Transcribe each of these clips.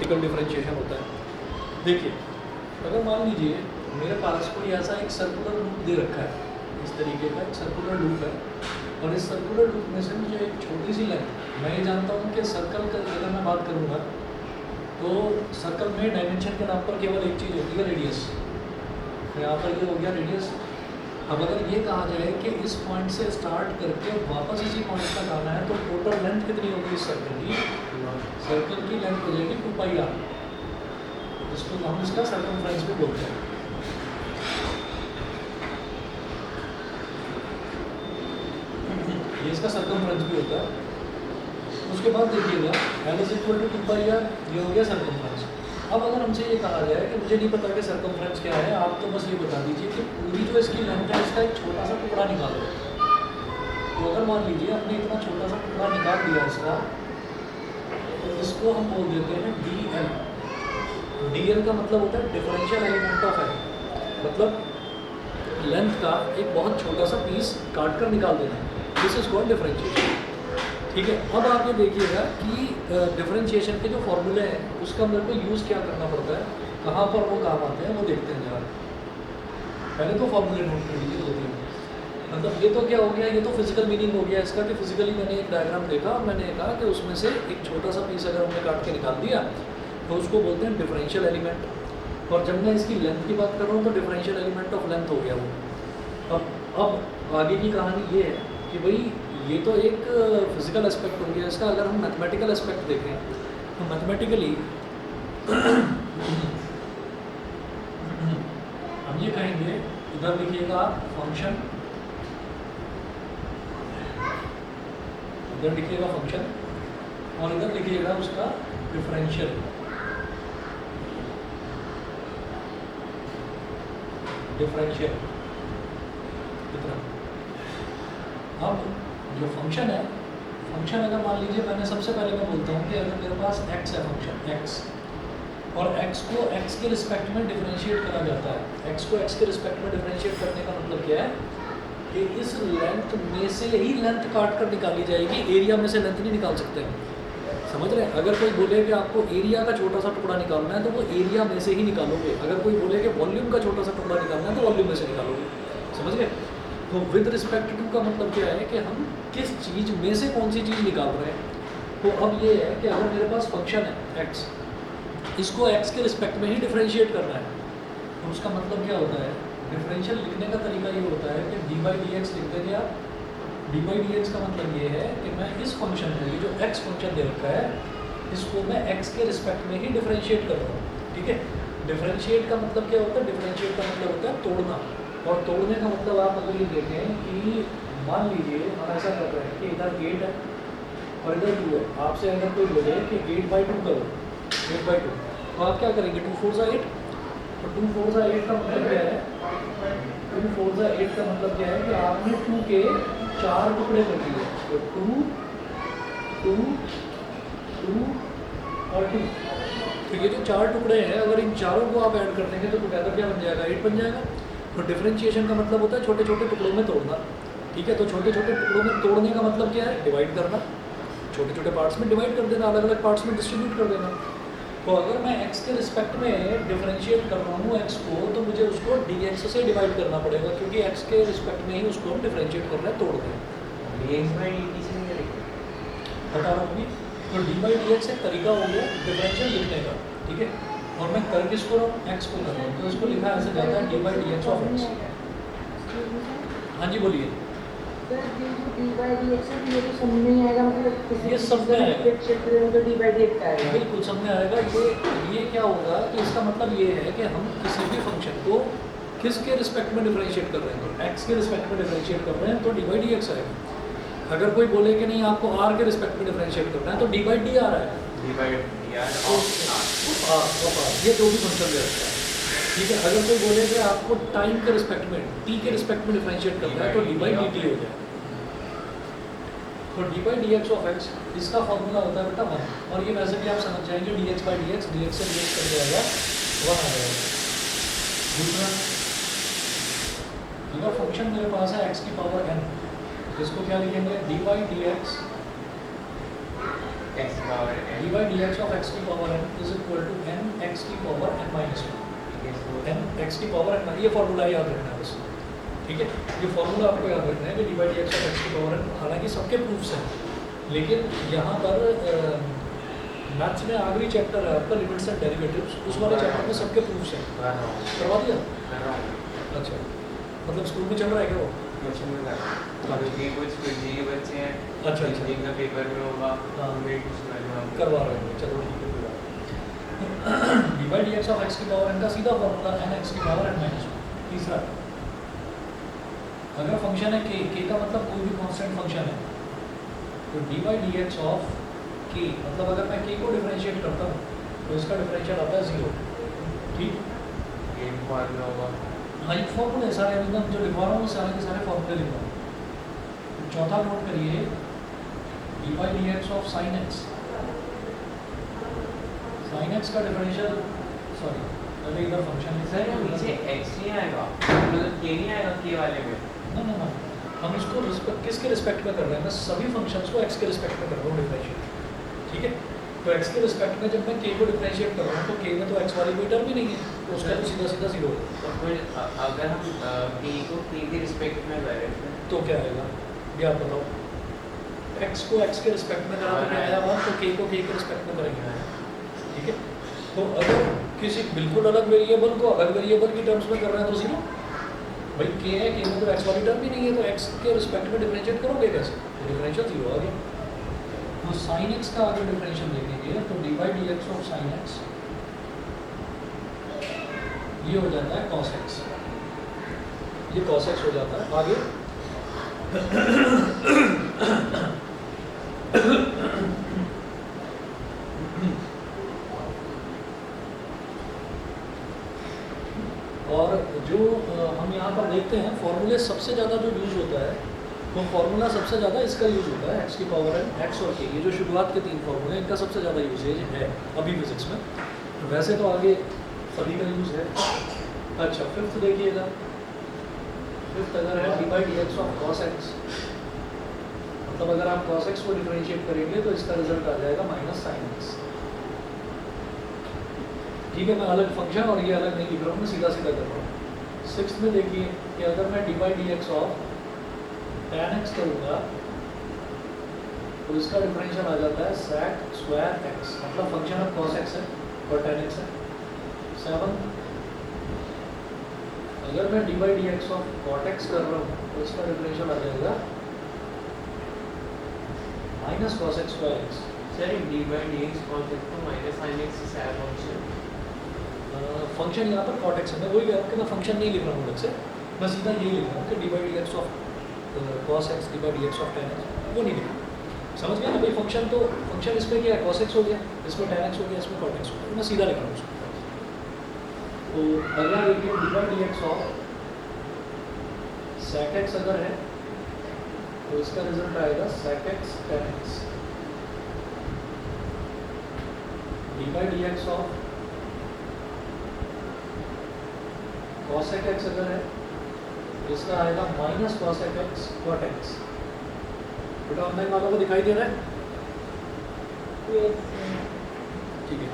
Numerical differentiation होता है। देखिए, अगर मान लीजिए मेरे पास कोई ऐसा एक सर्कुलर लूप दे रखा है, इस तरीके का एक सर्कुलर लूप है, और इस सर्कुलर लूप में से मुझे एक छोटी सी लेंथ, मैं ये जानता हूँ कि सर्कल का अगर मैं बात करूँगा तो सर्कल में डायमेंशन के नाम पर केवल एक चीज़ होती है, रेडियस। तो यहाँ पर ये हो गया रेडियस। अब अगर ये कहा जाए कि इस पॉइंट से स्टार्ट करके वापस इसी पॉइंट तक आना है, तो टोटल लेंथ कितनी होगी इस सर्कल की? सर्कल की लेंथ हो जाएगी 2πr, जिसको हम इसका सर्कमफ्रेंस भी बोलते हैं। ये इसका सर्कमफ्रेंस भी होता है। उसके बाद देखिएगा L is equal to 2πr, ये हो गया सर्कमफ्रेंस। अब अगर हमसे ये कहा जाए कि मुझे नहीं पता कि सर्कमफ्रेंस क्या है, आप तो बस ये बता दीजिए कि पूरी जो इसकी लेंथ है इसका एक छोटा सा टुकड़ा निकालो। तो अगर मान लीजिए हमने इतना छोटा सा टुकड़ा निकाल दिया इसका, तो इसको हम बोल देते हैं dl। dl का मतलब होता है डिफरेंशियल एलिमेंट ऑफ l, मतलब लेंथ का एक बहुत छोटा सा पीस काट कर निकाल देना। This is called differentiation. ठीक है, अब आप ये देखिएगा कि डिफरेंशिएशन के जो फॉर्मूले हैं उसका मेरे को यूज़ क्या करना पड़ता है, कहाँ पर वो काम आते हैं, वो देखते हैं जरा। पहले तो फॉर्मूले नोट कर लीजिए, 2-3। मतलब ये तो क्या हो गया, ये तो फिजिकल मीनिंग हो गया इसका कि फिजिकली मैंने एक डायग्राम देखा और मैंने कहा कि उसमें से एक छोटा सा पीस अगर हमने काट के निकाल दिया तो उसको बोलते हैं डिफरेंशियल एलिमेंट। और जब मैं इसकी लेंथ की बात कर रहा हूँ तो डिफरेंशियल एलिमेंट ऑफ लेंथ हो गया वो। अब आगे की कहानी ये है कि भाई ये तो एक फिजिकल एस्पेक्ट हो गया इसका। अगर हम मैथमेटिकल एस्पेक्ट देखें तो मैथमेटिकली हम ये कहेंगे, इधर लिखिएगा फंक्शन, इधर लिखिएगा फंक्शन और इधर लिखिएगा उसका डिफरेंशियल। डिफरेंशियल कितना? अब जो फंक्शन है, फंक्शन अगर मान लीजिए मैंने सबसे पहले मैं बोलता हूँ कि अगर मेरे पास x है, फंक्शन x, और x को x के रिस्पेक्ट में डिफरेंशिएट करा जाता है। x को x के रिस्पेक्ट में डिफरेंशिएट करने का मतलब क्या है कि इस लेंथ में से ही लेंथ काट कर निकाली जाएगी, एरिया में से लेंथ नहीं निकाल सकते हैं। समझ रहे हैं? अगर कोई बोले कि आपको एरिया का छोटा सा टुकड़ा निकालना है तो वो एरिया में से ही निकालोगे। अगर कोई बोले कि वॉल्यूम का छोटा सा टुकड़ा निकालना है तो वॉल्यूम में से निकालोगे। समझ गए? तो विद रिस्पेक्ट टू का मतलब क्या है कि हम किस चीज़ में से कौन सी चीज़ निकाल रहे हैं। तो अब ये है कि अगर मेरे पास फंक्शन है x, इसको x के रिस्पेक्ट में ही डिफरेंशिएट करना है, तो उसका मतलब क्या होता है, डिफरेंशियल लिखने का तरीका ये होता है कि d/dx लिख देंगे आप। d/dx का मतलब ये है कि मैं इस फंक्शन को, ये जो x फंक्शन दे रखा है, इसको मैं x के रिस्पेक्ट में ही डिफरेंशिएट कर रहा हूँ। ठीक है, डिफरेंशिएट का मतलब क्या होता है, डिफरेंशिएट का मतलब होता है तोड़ना। और तोड़ने का मतलब आप अगर ये देखें कि मान लीजिए हम ऐसा कर रहे हैं कि इधर 8 है और इधर 2 है। आपसे अगर कोई बोले कि 8/2 करो, 8/2, तो आप क्या करेंगे, 2 4 8। तो 2 4 8 का मतलब क्या है, 2 4 8 का मतलब क्या है कि आपने 2 के 4 टुकड़े कर दिए। तो 2 2 2 और 2। तो ये जो 4 टुकड़े हैं, अगर इन चारों को आप ऐड कर देंगे तो टुगेदर क्या बन जाएगा, 8 बन जाएगा। तो डिफरेंशिएशन का मतलब होता है छोटे छोटे टुकड़ों में तोड़ना। ठीक है, तो छोटे छोटे टुकड़ों में तोड़ने का मतलब क्या है, डिवाइड करना। छोटे छोटे पार्ट्स में डिवाइड कर देना, अलग अलग पार्ट्स में डिस्ट्रीब्यूट कर देना। तो अगर मैं x के रिस्पेक्ट में डिफरेंशिएट कर रहा हूँ x को, तो मुझे उसको dx से डिवाइड करना पड़ेगा, क्योंकि x के रिस्पेक्ट में ही उसको हम डिफरेंशिएट कर रहे हैं, तोड़ रहे हैं। dx/dt से नहीं लिखते, बता रहा हूँ। तो d/dx एक तरीका हो गया डिफरेंशियल लिखने का। ठीक है, और मैं कर किसको रहा हूँ, x को कर रहा हूँ, तो इसको लिखा ऐसे जाता है d/dx ऑफ x। हाँ जी बोलिए। d/dx है, ये तो समझ नहीं आएगा, मतलब ये समझ में आएगा, क्षेत्र में तो d/dx का आएगा। बिल्कुल समझ में आएगा। ये क्या होगा कि इसका मतलब ये है कि हम किसी भी फंक्शन को किसके रिस्पेक्ट में डिफरेंशिएट कर रहे हैं, तो x के रिस्पेक्ट में डिफरेंशिएट कर रहे हैं तो d/dx आएगा। अगर कोई बोले कि नहीं आपको r के रिस्पेक्ट में डिफरेंशिएट करना है तो d/d आ रहा है, ये जो भी फंक्शन दे रखा है। ठीक है, अगर कोई बोले कि आपको टाइम के रिस्पेक्ट में, t के रिस्पेक्ट में डिफरेंशिएट करना है तो d/dt हो जाए। तो d/dx ऑफ x, इसका फॉर्मूला होता है बेटा 1। और ये वैसे भी आप समझ जाएंगे, dx/dx, dx से dx कट जाएगा, 1 आ जाएगा। दूसरा, अगर फंक्शन मेरे पास है x की पावर n, इसको क्या लिखेंगे, dy/dx ऑफ x की power n is equal power n minus one, ठीक है, so एन एक्स की पावर n, ये फॉर्मूला याद रखना है बस, ठीक है। ये फॉर्मूला आपको याद रखना है कि D by D x of x की पावर n, हालांकि सबके प्रूफ्स हैं, लेकिन यहाँ पर मैथ्स में आखिरी चैप्टर है आपका लिमिट्स एंड डेरिवेटिव्स, उस वाले चैप्टर में सबके प्रूफ्स हैं। कर रहा हूँ, करवा दिया? कर रहा हूँ, अच्छा, मतलब स्कूल में चल रहा है क्या वो? ट्यूशन में कर रहा हूँ। क्योंकि कुछ पीजी के बच्चे हैं, अच्छा, अच्छा। जिनका पेपर में होगा, हाँ। हमें ट्यूशन वाले हम करवा रहे हैं, चलो ठीक है, कोई बात नहीं। D by D x of x की पावर n का सीधा फॉर्मूला एन एक्स की पावर n माइनस वन। तीसरा, अगर फंक्शन है के का मतलब कोई भी कांस्टेंट फंक्शन है, तो D by D x of के, मतलब अगर मैं के को डिफरेंशिएट करता हूँ तो इसका डिफरेंशियल आता है जीरो, ठीक। गेम फॉर्म में होगा। हाँ, एक फॉर्मूले सारे एकदम जो लिखवा रहा हूँ वो सारे के सारे फॉर्मूले लिख रहा हूँ। चौथा नोट करिए, D by D x of sine x, sine x का डिफरेंशियल, सॉरी पहले इधर फंक्शन लिखा सर है, नीचे x नहीं आएगा, मतलब k नहीं आएगा k वाले में। ना हम इसको रिस्पेक्ट किसके रिस्पेक्ट में कर रहे हैं, मैं सभी फंक्शंस को x के रिस्पेक्ट में कर रहा हूँ डिफरेंशिएट, ठीक है। तो x के रिस्पेक्ट में जब मैं k को डिफरेंशिएट कर रहा हूँ तो k में तो x वाली कोई टर्म ही नहीं है, तो उसका तो सीधा सीधा जीरो है। तो फिर अगर हम k को k के रिस्पेक्ट में करें तो क्या आएगा ये आप बताओ, x को x के रिस्पेक्ट में करा तो क्या आया बात, तो k को k के रिस्पेक्ट में करेंगे, ठीक है। तो अगर किसी बिल्कुल अलग वेरिएबल को अलग वेरिएबल की टर्म्स में कर रहे हैं तो जीरो, भाई k है, k में तो x वाली टर्म ही नहीं है, तो x के रिस्पेक्ट में डिफरेंशिएट करोगे कैसे, डिफरेंशियल जीरो आ गया। तो साइन x का अगर डिफरेंशियल देखेंगे तो D by D x of sine x ये हो जाता है cos x, ये cos x हो जाता है। आगे और जो हम यहाँ पर देखते हैं फॉर्मूले सबसे ज़्यादा जो यूज होता है, तो फॉर्मूला सबसे ज़्यादा इसका यूज होता है, एक्स की पावर n, एक्स और के, ये जो शुरुआत के तीन फॉर्मूले इनका सबसे ज़्यादा यूजेज है अभी फिजिक्स में। वैसे तो आगे सभी का यूज़ है। अच्छा, फिफ्थ देखिएगा, फिफ्थ अगर है d by D x of cos x, मतलब अगर आप कॉस एक्स को डिफरेंशिएट करेंगे तो इसका रिजल्ट आ जाएगा माइनस साइन एक्स, ठीक है। मैं अलग फंक्शन और ये अलग नहीं लिख रहा हूँ, मैं सीधा सीधा कर रहा हूँ। सिक्स्थ में देखिए कि अगर मैं d by D x of tan x करूँगा तो इसका डिफरेंशियल आ जाता है sec स्क्वायर x, मतलब फंक्शन ऑफ cos x है और tan x है। 7, अगर मैं d by D x of cot x कर रहा हूँ तो इसका डिफरेंशियल आ जाएगा minus cos x square x। Sir D by D x cos x को माइनस साइन x से सारा फंक्शन, फंक्शन यहाँ पर cot x है, मैं वही कह रहा हूँ कि मैं फंक्शन नहीं लिख रहा हूँ अलग से, मैं सीधा यही लिख रहा हूँ कि D by D x of cos x D by D x of tan x, वो नहीं लिखा। समझ गया ना भाई, फंक्शन तो फंक्शन इसमें क्या है, cos x हो गया, इसमें tan x हो गया, इसमें cot x हो गया, मैं सीधा लिख रहा हूँ उसको। तो अगला देखिए D by D x of sec x अगर है तो इसका रिजल्ट आएगा sec x tan x, D by D x of cos x अगर है तो इसका आएगा minus cos x cot x। बेटा ऑनलाइन वालों को दिखाई दे रहा है? ठीक है।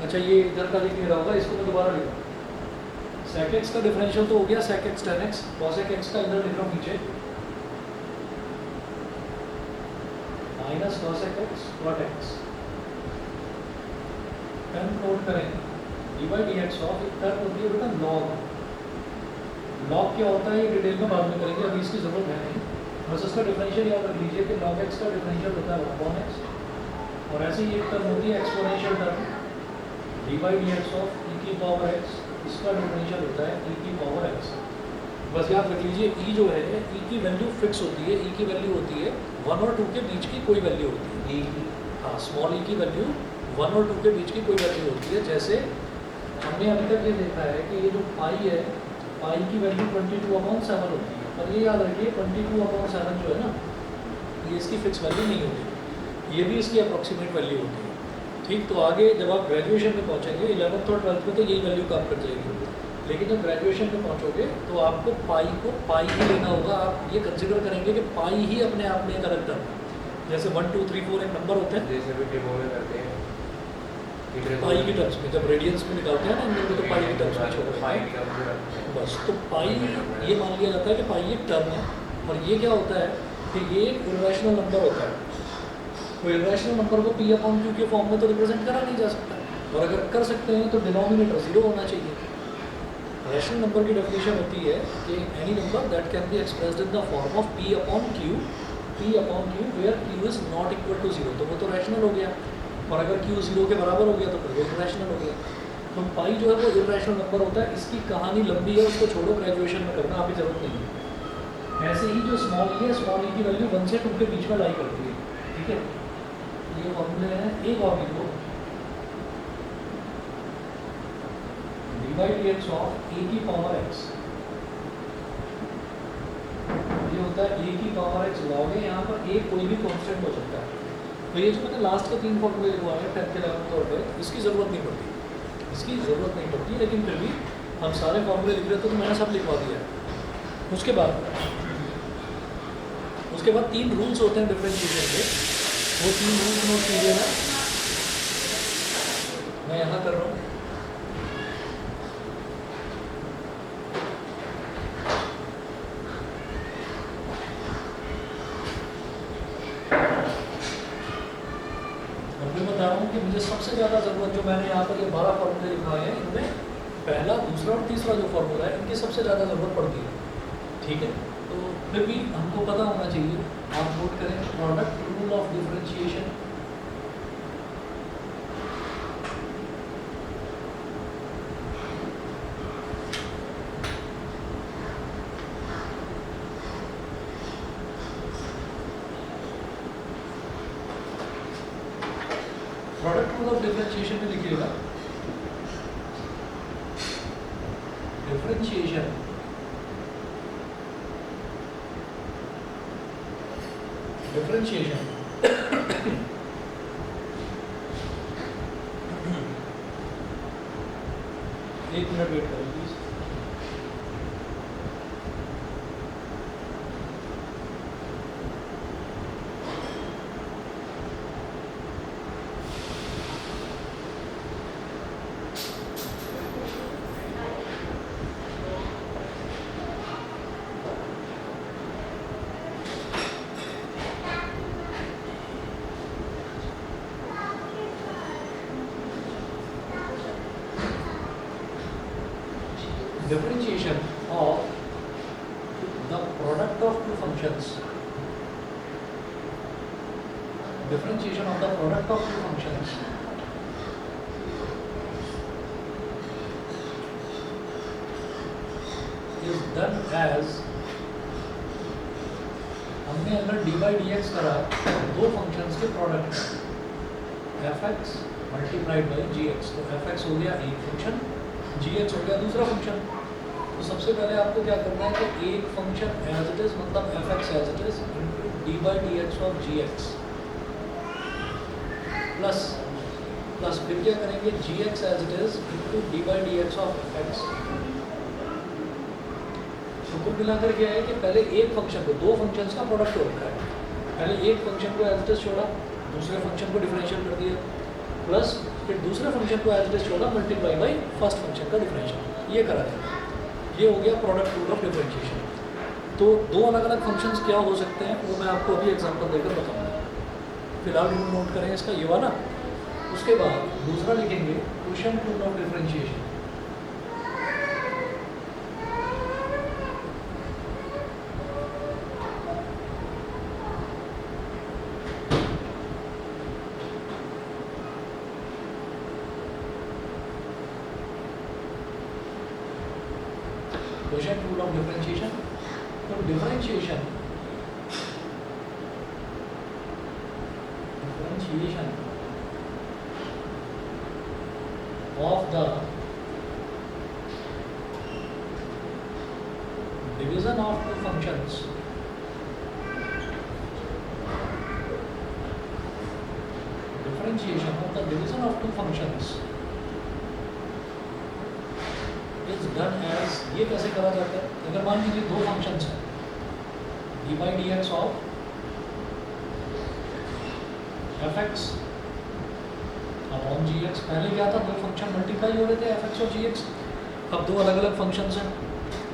अच्छा, ये इधर का दिख नहीं रहा होगा, इसको मैं दोबारा लिख रहा हूँ। sec x का डिफरेंशियल तो हो गया sec x tan x, cos x का इधर लिख रहा हूँ नीचे minus cos x cot x। Term note करें, d by D x of एक टर्म होती है बेटा लॉग, लॉग क्या होता है ये डिटेल में बाद में करेंगे, अभी इसकी ज़रूरत है नहीं, बस इसका डिफरेंशियल याद रख लीजिए कि log x का डिफरेंशियल होता है 1 x, और ऐसे ही एक टर्म होती है exponential term d by D x of e की पावर x, इसका डिफरेंशियल होता है ई की पावर x। बस याद रख लीजिए ई जो है ई की वैल्यू फिक्स होती है, ई की वैल्यू होती है 1 और 2 के बीच की कोई वैल्यू होती है, हाँ स्मॉल ई की वैल्यू 1 और 2 के बीच की कोई वैल्यू होती है। जैसे हमने अभी तक ये देखा है कि ये जो पाई है, पाई की वैल्यू 22/7 होती है, और ये याद रखिए 22/7 जो है ना, ये इसकी फिक्स वैल्यू नहीं होती, ये भी इसकी अप्रॉक्सीमेट वैल्यू होती है, ठीक। तो आगे जब आप ग्रेजुएशन में पहुंचेंगे 11th और 12th में तो यही वैल्यू काम कर जाएगी, लेकिन जब ग्रेजुएशन में पहुंचोगे तो आपको पाई को पाई ही लेना होगा। आप ये कंसिडर करेंगे कि पाई ही अपने आप में एक अलग टर्म है, जैसे 1 2 3 4 एक नंबर होते हैं, जैसे भी टेबल में करते हैं पाई की टर्म्स में, जब रेडियंस में निकालते हैं ना इन लोगों को, तो पाई की टर्म्स में छोड़ पाई देते का पूरा हैं बस। तो पाई ये मान लिया जाता है कि पाई एक टर्म है, और ये क्या होता है कि ये एक इरेशनल नंबर होता है। तो इरेशनल नंबर को पी अपॉन क्यू के फॉर्म में तो रिप्रेजेंट करा नहीं जा सकता, और अगर कर सकते हैं तो डिनोमिनेटर जीरो होना चाहिए। रैशनल नंबर की डेफिनेशन होती है कि any number that can be expressed in the form of P upon Q where Q is not equal to zero, तो वो तो रैशनल हो गया। और अगर क्यू जीरो के बराबर हो गया तो फिर वो इरेशनल हो गया। तो पाई जो है वो इरेशनल नंबर होता है। इसकी कहानी लंबी है, उसको छोड़ो, ग्रेजुएशन में करना अभी जरूरत नहीं है। ऐसे ही जो स्मॉल ई है, स्मॉल ई की वैल्यू 1 से 2 के बीच में लाई करती है, ठीक है। ये फॉर्मूले हैं, एक और लिखो, dx ऑफ a की पावर x, ये होता है a की पावर x लॉग है। यहाँ पर a कोई भी कांस्टेंट हो सकता है। तो ये जो मैंने लास्ट के 3 फॉर्मूले लिखवाए हैं 10th के 11th तौर पर, इसकी ज़रूरत नहीं पड़ती, इसकी ज़रूरत नहीं पड़ती, लेकिन फिर भी हम सारे फॉर्मूले लिख रहे थे तो मैंने सब लिखवा दिया है। उसके बाद 3 रूल्स होते हैं डिफरेंशिएशन के, वो 3 रूल्स नोट कीजिएगा, मैं यहाँ कर रहा हूँ। कि मुझे सबसे ज़्यादा ज़रूरत, जो मैंने यहाँ पर ये 12 फॉर्मूले लिखाए हैं, इनमें पहला, दूसरा और तीसरा जो फॉर्मूला है, इनकी सबसे ज़्यादा ज़रूरत पड़ती है, ठीक है। तो फिर भी हमको पता होना चाहिए। आप नोट करें, product rule of differentiation, product rule of differentiation में लिखिएगा, डिफरेंशिएशन एक मिनट वेट करें please. Differentiation of the product of two functions. Differentiation of the product of two functions is done as, हमने अगर dy dx करा दो functions के product fx multiplied by gx, तो fx हो गया एक फंक्शन, gx हो गया दूसरा फंक्शन। तो सबसे पहले आपको क्या करना है कि एक फंक्शन एज इट इज, मतलब fx as it is into dy dx of gx plus फिर क्या करेंगे gx as it is into dy dx of fx। तो कुल मिलाकर क्या है कि पहले एक फंक्शन को, दो फंक्शंस का प्रोडक्ट हो रखा है, पहले एक फंक्शन को एज इट इज छोड़ा, दूसरे फंक्शन को डिफरेंशियल कर दिया, प्लस फिर दूसरे फंक्शन को एज इट इज छोड़ा, मल्टीप्लाई बाई फर्स्ट फंक्शन का डिफरेंशियल, ये करा है। ये हो गया प्रोडक्ट रूल ऑफ डिफरेंशिएशन। तो दो अलग अलग फंक्शंस क्या हो सकते हैं वो मैं आपको अभी एग्जांपल देकर बताऊंगा। फिलहाल रूल नोट करें इसका, ये वाला। उसके बाद दूसरा लिखेंगे question rule of differentiation. Question rule of differentiation. तो differentiation of the division of two functions differentiation of the division of two functions is done as, ये कैसे करा जाता है? अगर मान लीजिए दो फंक्शंस हैं dy dx of fx upon G X. पहले क्या था, दो फंक्शन मल्टीप्लाई हो रहे थे एफ एक्स और जी एक्स, अब दो अलग अलग फंक्शंस हैं,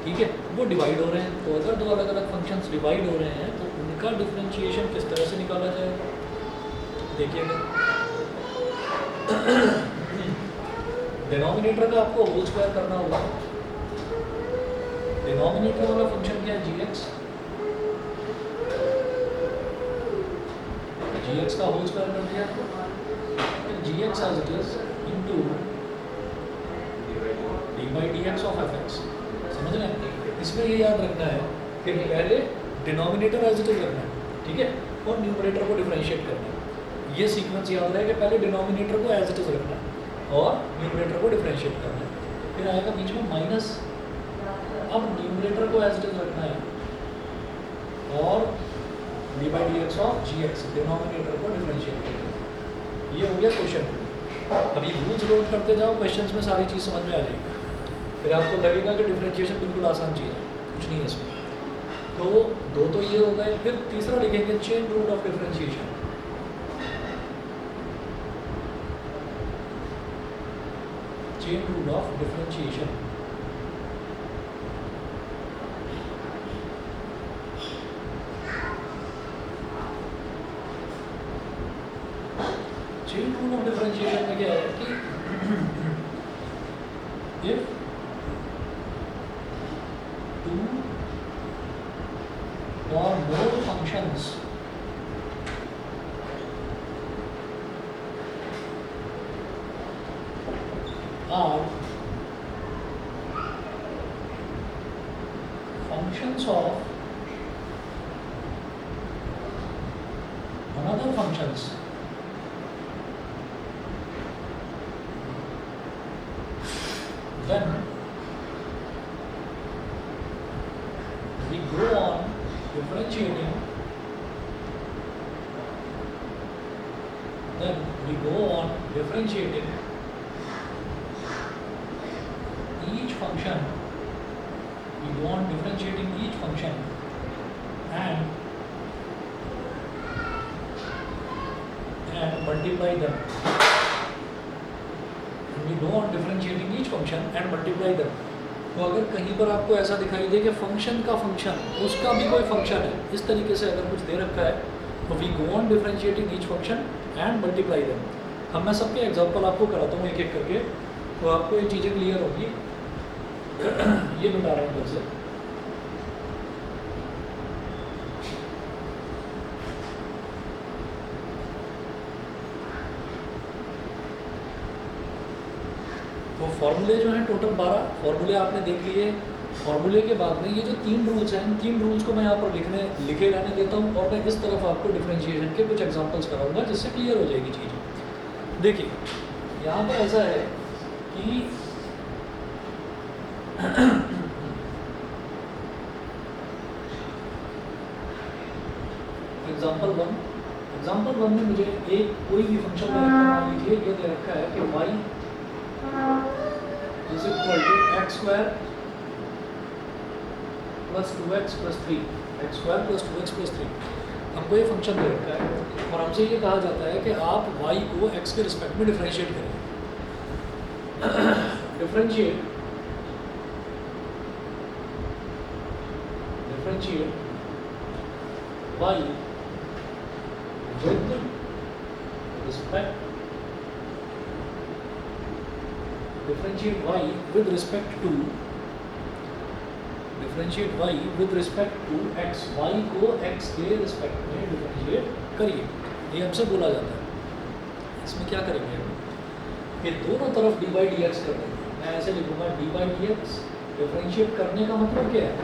ठीक है, वो डिवाइड हो रहे हैं। तो अगर दो अलग अलग फंक्शंस डिवाइड हो रहे हैं तो उनका डिफरेंशिएशन किस तरह से निकाला जाएगा, देखिएगा। डिनोमिनेटर का आपको होल स्क्वायर करना होगा। डिनोमिनेटर वाला फंक्शन क्या है, जी एक्स। जी एक्स का होल स्क्वायर कर दिया, फिर g x as it is into d by D x of f x. समझ रहे हैं? इसमें ये याद रखना है कि पहले डिनोमिनेटर एज इट इज रखना है, ठीक है, और न्यूमरेटर को डिफरेंशिएट करना है। ये सीक्वेंस याद रहे कि पहले डिनोमिनेटर को एज इट इज रखना है और न्यूमरेटर को डिफरेंशिएट करना है। फिर आएगा बीच में माइनस, अब न्यूमरेटर को एज इट इज रखना है और D by D x of G X, denominator को डिफरेंशिएट करना है। ये हो गया क्वेश्चन। अभी रूल्स लोड करते जाओ, क्वेश्चंस में सारी चीज़ समझ में आ जाएगी, फिर आपको लगेगा कि डिफरेंशिएशन बिल्कुल आसान चीज़ है, कुछ नहीं है इसमें। तो दो तो ये हो गए, फिर तीसरा लिखेंगे chain rule of differentiation. Chain rule of differentiation. Chain rule of differentiation में क्या है कि if two or more functions are functions of another functions, then we go on differentiating, each function, and multiply them. We go on differentiating each function and multiply them. तो अगर कहीं पर आपको ऐसा दिखाई दे कि फंक्शन का फंक्शन उसका भी कोई फंक्शन है, इस तरीके से अगर कुछ दे रखा है, तो we go on differentiating each function and multiply them. अब मैं सबके एग्जांपल आपको कराता हूँ एक एक करके, तो आपको ये चीज़ें क्लियर होगी। ये बता रहा हूँ फिर से। तो फॉर्मूले जो हैं टोटल 12 फॉर्मूले आपने देख लिए। फॉर्मूले के बाद में ये जो 3 रूल्स हैं, इन 3 रूल्स को मैं यहाँ पर लिखे रहने देता हूँ और मैं इस तरफ आपको डिफरेंशिएशन के कुछ एग्जांपल्स कराऊंगा जिससे क्लियर हो जाएगी चीज़। देखिए यहाँ पर ऐसा है कि एग्जाम्पल वन में मुझे एक कोई भी फंक्शन दे रखा है, मान लीजिए ये दे रखा है कि y is equal to X square plus 2x plus 3, X square plus 2x plus 3। हमको ये फंक्शन दे रखा है और हमसे ये कहा जाता है कि आप y को x के रिस्पेक्ट में डिफरेंशिएट करें। Differentiate y with respect differentiate y with respect to x, y को x के रिस्पेक्ट में डिफरेंशिएट करिए, ये हमसे बोला जाता है। इसमें क्या करेंगे कि दोनों तरफ डी बाई डी एक्स कर देंगे। मैं ऐसे लिखूंगा D by D x. Differentiate करने का मतलब क्या है,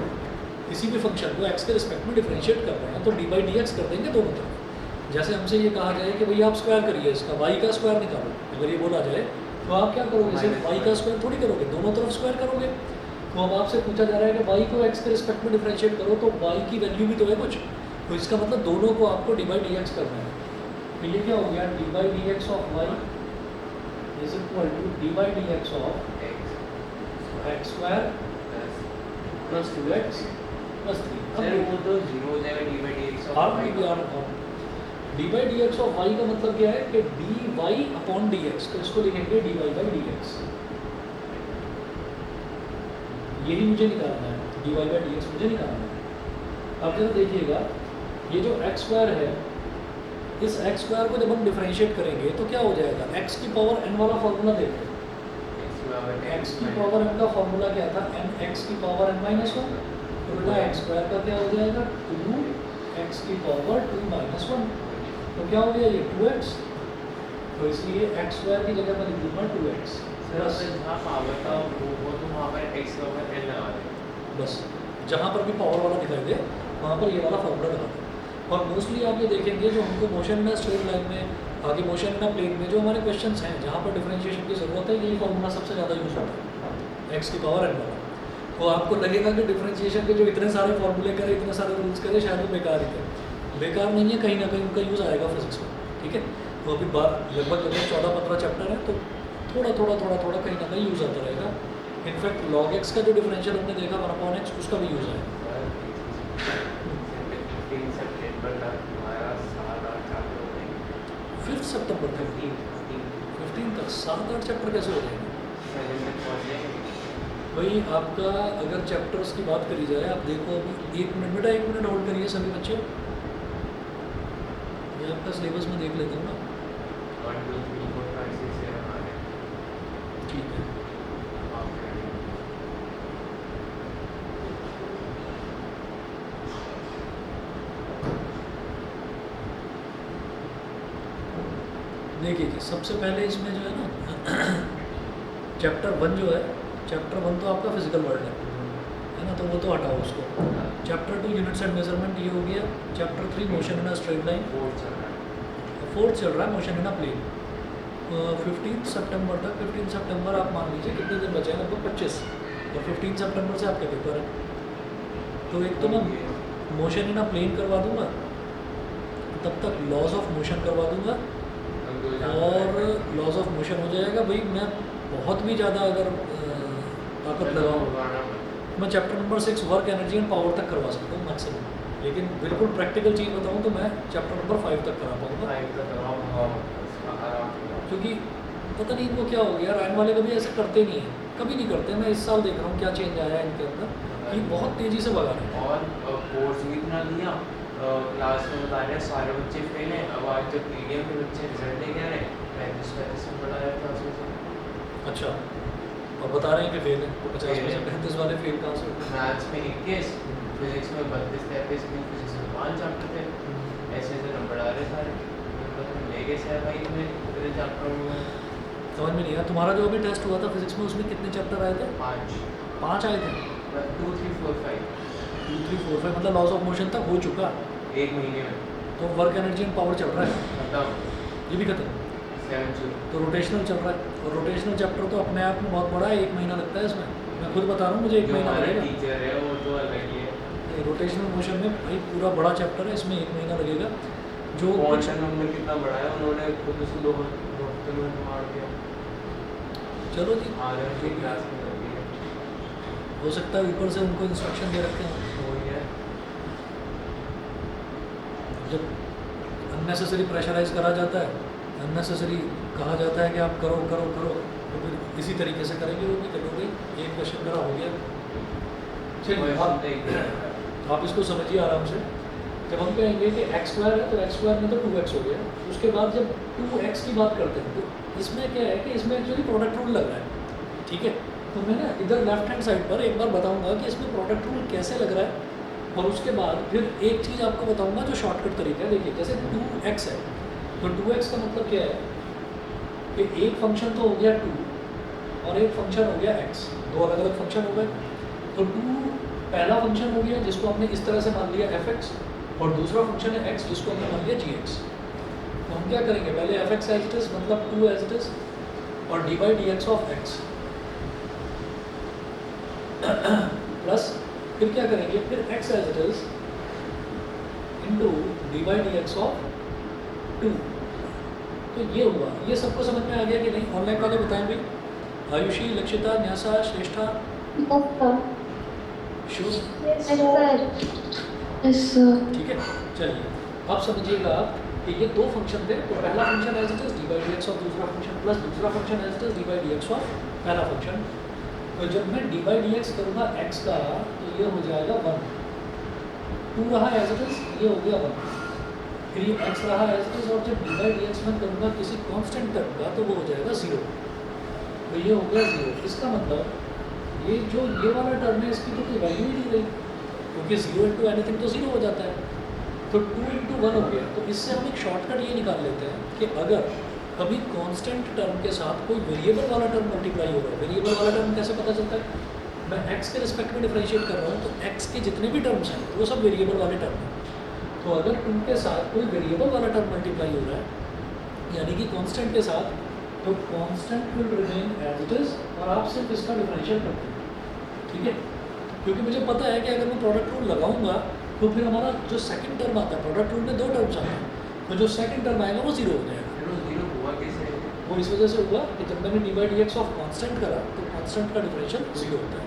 किसी भी फंक्शन को x के रिस्पेक्ट में डिफरेंशिएट कर रहे हैं तो डी बाई डी एक्स कर देंगे दोनों तरफ। जैसे हमसे ये कहा जाए कि भैया आप स्क्वायर करिए इसका, y का स्क्वायर निकालो, अगर ये बोला जाए तो आप क्या करोगे, सिर्फ y का स्क्वायर थोड़ी करोगे, दोनों तरफ स्क्वायर करोगे। तो अब आपसे पूछा जा रहा है कि y को x के रिस्पेक्ट में डिफरेंशिएट करो, तो y की वैल्यू भी तो है कुछ, तो इसका मतलब दोनों को आपको डी बाई डी एक्स करना है। तो ये क्या हो गया, D by D x of y is equal to D by D x of x square plus 2x plus 3। Sir वो तो 0 हो जाएगा D by D x of y। D by D x of Y का मतलब क्या है कि D Y upon D x, तो इसको लिखेंगे D Y by D X. यही मुझे निकालना है, D Y by D X मुझे निकालना है। अब जरा देखिएगा, ये जो एक्स स्क्वायर है, इस एक्स स्क्वायर को जब हम डिफरेंशिएट करेंगे तो क्या हो जाएगा, एक्स की पावर एन वाला फॉर्मूला देखो, एक्स की पावर एन का फॉर्मूला क्या था, एन एक्स की पावर एन माइनस वन, उल्टा एक्स स्क्वायर का क्या हो जाएगा, टू एक्स की पावर टू माइनस वन, तो क्या हो गया ये 2x, तो इसलिए एक्स स्क्वायर की जगह पर लिख दूंगा 2x प्लस, जहाँ पावर था वो तो वहाँ पर x का ऊपर n लगा दें, बस जहाँ पर भी पावर वाला दिखाई दे वहाँ पर ये वाला फॉर्मूला लगा दें। और मोस्टली आप ये देखेंगे जो हमको मोशन में स्ट्रेट लाइन में, आगे मोशन में प्लेन में जो हमारे क्वेश्चंस हैं जहाँ पर डिफरेंशिएशन की ज़रूरत है, यही फॉर्मूला सबसे ज़्यादा यूज होता है, एक्स की पावर एन वाला। तो आपको लगेगा कि डिफरेंशिएशन के जो इतने सारे फॉर्मूले करे, इतने सारे रूल्स करे, शायद वो बेकार ही थे। बेकार नहीं है, कहीं ना कहीं उनका यूज़ आएगा फिजिक्स में, ठीक है। तो अभी लगभग 14-15 चैप्टर है, तो थोड़ा थोड़ा कहीं ना कहीं यूज़ आता रहेगा। इनफैक्ट log x का जो डिफरेंशियल हमने देखा 1/x, उसका भी यूज़ आएगा। 15 सितंबर तक हमारा 7-8 चैप्टर हो जाएंगे। 5 सितंबर तक, 15 तक 7-8 चैप्टर कैसे हो जाएंगे 7 तक पहुँच जाएंगे। भाई? आपका अगर चैप्टर्स की बात करी जाए, आप देखो अभी 1 मिनट बेटा, 1 मिनट होल्ड करिए सभी बच्चे, ये आपका सिलेबस में देख लेता हूँ ना, 1 2 3 4 5 6 7 8 ठीक है। देखिए जी, सबसे पहले इसमें जो है ना चैप्टर 1 जो है, चैप्टर 1 तो आपका फिजिकल वर्ल्ड है ना, तो वो तो हटाओ उसको। चैप्टर 2 यूनिट्स एंड मेजरमेंट, ये हो गया। Chapter 3 motion in a straight line, 4th चल रहा है मोशन इन अ प्लेन। 15 सितंबर तक, 15 सितंबर आप मान लीजिए कितने दिन बचे हैं, लगभग 25, और 15 सितंबर से आपके पेपर है। तो एक तो मैं मोशन इन अ प्लेन करवा दूंगा, तब तक लॉज ऑफ मोशन करवा दूंगा, और लॉज ऑफ मोशन हो जाएगा। भाई मैं बहुत भी ज़्यादा अगर ताकत लगाऊँ, मैं chapter number 6 work energy and power तक करवा सकता हूँ मैक्सिमम, लेकिन बिल्कुल प्रैक्टिकल चीज़ बताऊँ तो मैं चैप्टर नंबर 5 तक करा पाऊँगा, क्योंकि पता नहीं इनको क्या हो गया, रायन वाले कभी ऐसे करते नहीं हैं, कभी नहीं करते। मैं इस साल देख रहा हूँ क्या चेंज आया है इनके अंदर, कि बहुत तेज़ी से भगा रहे हैं। और कोर्स भी इतना लिया, क्लास में बता रहे हैं सारे बच्चे फेल हैं। अब आज जब पीडीएम के बच्चे रिजल्ट लेके आ रहे हैं, 35 में पढ़ा है क्लास में से। अच्छा, और बता रहे हैं कि फेल है, 50 में से 35 वाले फेल कहाँ से होते हैं? मैथ्स में 21, फिजिक्स में 32-33, फिजिक्स में 5 चैप्टर थे, ऐसे ऐसे नंबर आ रहे सारे। मतलब ले गए सर भाई तुम्हें इतने चैप्टर में, समझ में नहीं आया। तुम्हारा जो अभी टेस्ट हुआ था फिजिक्स में, उसमें कितने चैप्टर आए थे? 5 आए थे। 2 3 4 5 2 3 4 5 मतलब लॉस ऑफ मोशन तक हो चुका, 1 महीने में तो वर्क एनर्जी एंड पावर चल रहा है, खत्म। ये भी खत्म। 7 2 तो रोटेशनल चल रहा है, और रोटेशनल चैप्टर तो अपने आप में बहुत बड़ा है, 1 महीना लगता है इसमें। मैं खुद बता रहा हूँ, मुझे 1 जो महीना हमारे लगेगा। टीचर है वो तो अलग ही है। रोटेशनल मोशन में भाई पूरा बड़ा चैप्टर है, इसमें 1 महीना लगेगा। जो क्वांटम नंबर कितना बड़ा है, उन्होंने खुद उसे 2 हफ्ते में मार दिया। चलो जी, आ रहे हैं क्लास में लगी है, हो सकता है ऊपर से उनको इंस्ट्रक्शन दे रखे हैं। वही है। जब अननेसेसरी प्रेशराइज करा जाता है, अननेसेसरी कहा जाता है कि आप करो करो करो, तो फिर इसी तरीके से करेंगे वो भी। चलो भाई, एक क्वेश्चन मेरा हो गया, चलिए आप इसको समझिए आराम से। जब हम कहेंगे कि एक्स स्क्वायर है, तो एक्स स्क्वायर में तो 2x हो गया। उसके बाद जब 2x की बात करते हैं, तो इसमें क्या है कि इसमें एक्चुअली प्रोडक्ट रूल लग रहा है, ठीक है। तो मैं ना इधर लेफ्ट हैंड साइड पर एक बार बताऊंगा कि इसमें प्रोडक्ट रूल कैसे लग रहा है, और उसके बाद फिर एक चीज़ आपको बताऊंगा जो शॉर्टकट तरीका है। देखिए, जैसे 2x है, तो 2x का मतलब क्या है कि एक फंक्शन तो हो गया 2, और एक फंक्शन हो गया x, दो अलग अलग फंक्शन हो गए। तो 2 पहला फंक्शन हो गया जिसको हमने इस तरह से मान लिया fx, और दूसरा फंक्शन है x जिसको हमने मान लिया gx। तो हम क्या करेंगे, पहले fx एज इट इज मतलब 2 एज इट इज, और dy dx of x plus फिर क्या करेंगे, फिर x as it is into dy dx of 2। तो ये हुआ। ये सबको समझ में आ गया कि नहीं? ऑनलाइन वाले बताएं भाई, आयुषी, लक्षिता, न्यासा, श्रेष्ठा, शुभ, ठीक है। चलिए अब समझिएगा आप कि ये दो फंक्शन थे, तो पहला function as it is d by D x of दूसरा फंक्शन प्लस दूसरा function as it is d by D x of पहला फंक्शन। तो जब मैं डी बाई डी एक्स करूँगा एक्स का तो ये हो जाएगा 1, 2 रहा एज इट इज, ये हो गया 1, फिर ये एक्स रहा एज इट इज, और जब डी बाई डी एक्स में करूँगा किसी कांस्टेंट टर्म का तो वो हो जाएगा 0, तो ये हो गया 0। इसका मतलब ये जो ये वाला टर्म है इसकी तो कोई वैल्यू ही नहीं रही, क्योंकि 0 इंटू एनीथिंग तो 0 हो जाता है, तो 2 इंटू 1 हो गया। तो इससे हम एक शॉर्टकट ये निकाल लेते हैं कि अगर कभी कांस्टेंट टर्म के साथ कोई वेरिएबल वाला टर्म मल्टीप्लाई हो रहा है, वेरिएबल वाला टर्म कैसे पता चलता है, मैं x के रिस्पेक्ट में डिफरेंशिएट कर रहा हूँ तो x के जितने भी टर्म्स हैं वो सब वेरिएबल वाले टर्म हैं। तो अगर 2 के साथ कोई वेरिएबल वाला टर्म मल्टीप्लाई हो रहा है यानी कि कांस्टेंट के साथ, तो constant will remain as it is और आप सिर्फ इसका डिफरेंशिएट करते हैं, ठीक है। क्योंकि मुझे पता है कि अगर मैं प्रोडक्ट रूल लगाऊंगा तो फिर हमारा जो सेकंड टर्म आता है, प्रोडक्ट रूल में 2 टर्म्स आते हैं, तो जो सेकंड टर्म आएगा वो 0 हो जाएगा। वो इस वजह से हुआ कि जब मैंने D by D x of constant करा तो कांस्टेंट का डिफरेंशियल 0 होता है,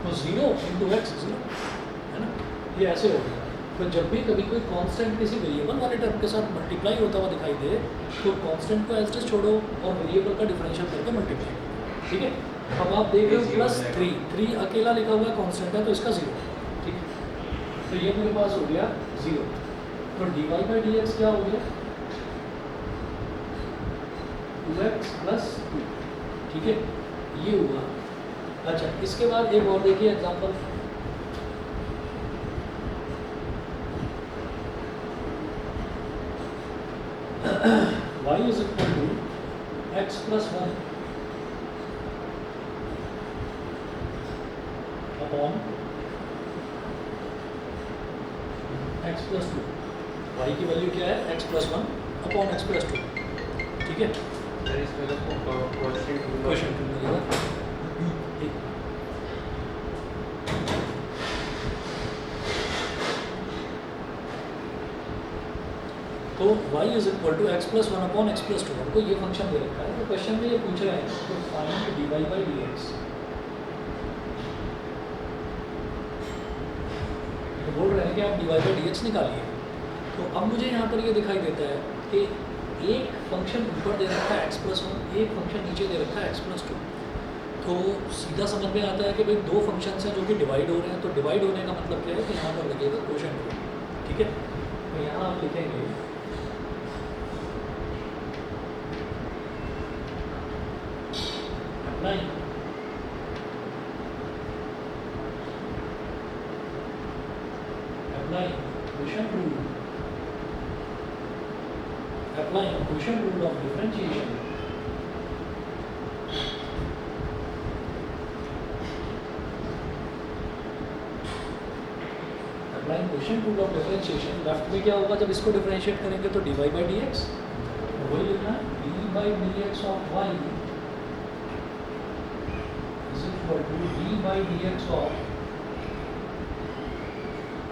तो 0 इंटू एक्स 0 है ना, ये ऐसे हो गया। तो जब भी कभी कोई कांस्टेंट किसी वेरिएबल वाले टर्म के साथ मल्टीप्लाई होता हुआ दिखाई दे तो कांस्टेंट को एज इट इज छोड़ो और वेरिएबल का डिफरेंशियल करके मल्टीप्लाई, ठीक है। अब आप देख रहे हो प्लस 3 अकेला लिखा हुआ है कांस्टेंट है तो इसका 0, ठीक है। तो ये मेरे पास हो गया 0, तो d Y by D x क्या हो गया 2x प्लस 2, ठीक है, ये हुआ। अच्छा, इसके बाद एक और देखिए example, y is equal to x plus 1 upon x plus 2। y की वैल्यू क्या है x plus 1 upon x plus 2, ठीक है। क्वेश्चन टू मिलेगा, ठीक। तो y is equal to x plus 1 upon x plus 2, हमको ये फंक्शन दे रखा है। तो क्वेश्चन में ये पूछ रहे हैं तो find d Y by D x, तो बोल रहे हैं कि आप d Y by D x निकालिए। तो अब मुझे यहाँ पर ये दिखाई देता है कि एक फंक्शन ऊपर दे रखा है एक्स प्लस 1, एक फंक्शन नीचे दे रखा है एक्स प्लस 2। तो सीधा समझ में आता है कि भाई 2 फंक्शंस हैं जो कि डिवाइड हो रहे हैं, तो डिवाइड होने का मतलब क्या है कि यहाँ पर लगेगा क्वोशंट, ठीक है। तो यहाँ आप लिखेंगे applying quotient rule, applying quotient rule of differentiation, applying quotient rule of differentiation। Left में क्या होगा जब इसको डिफरेंशिएट करेंगे तो d Y by D x, वही लिखना है d by D x of y is equal to D by D x of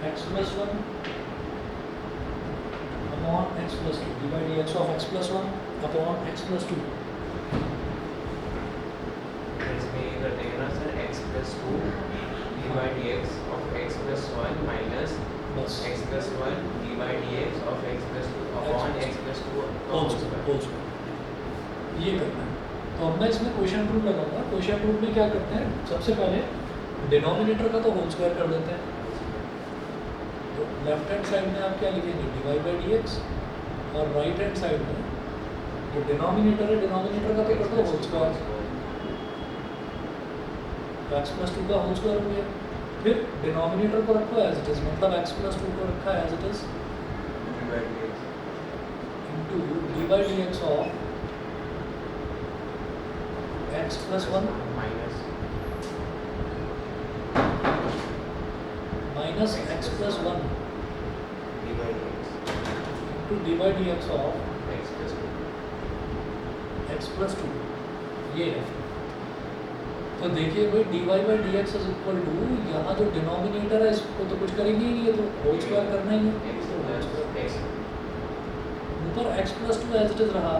x plus 1 upon x plus 2, d by dx of x plus 1 upon x plus 2। इसमें ये कर देंगे ना sir x plus 2 d by dx of x plus 1 minus बस x plus 1 d by dx of x plus 2 upon x plus 2 whole square, ये करना है। तो अब मैं इसमें क्वोशिएंट रूल लगाऊंगा। क्वोशिएंट रूल में क्या करते हैं, सबसे पहले डिनोमिनेटर का तो होल स्क्वायर कर देते हैं। तो लेफ्ट हैंड साइड में आप क्या लिखेंगे D Y by D x, और राइट हैंड साइड में जो डिनोमिनेटर है डिनोमिनेटर का तो कर दो होल स्क्वायर, तो एक्स प्लस 2 का होल स्क्वायर हो गया। फिर डिनोमिनेटर को रखो एज इट इज, मतलब एक्स प्लस 2 को रखा है as it is into d by D x of x plus 1 minus x plus 1 into d by D x of x plus 2, ये है। तो देखिए भाई d Y by D x is equal to, यहाँ जो डिनोमिनेटर है इसको तो कुछ करेंगे ही नहीं, ये तो होल स्क्वायर करना ही है। ऊपर x plus 2 as it is रहा,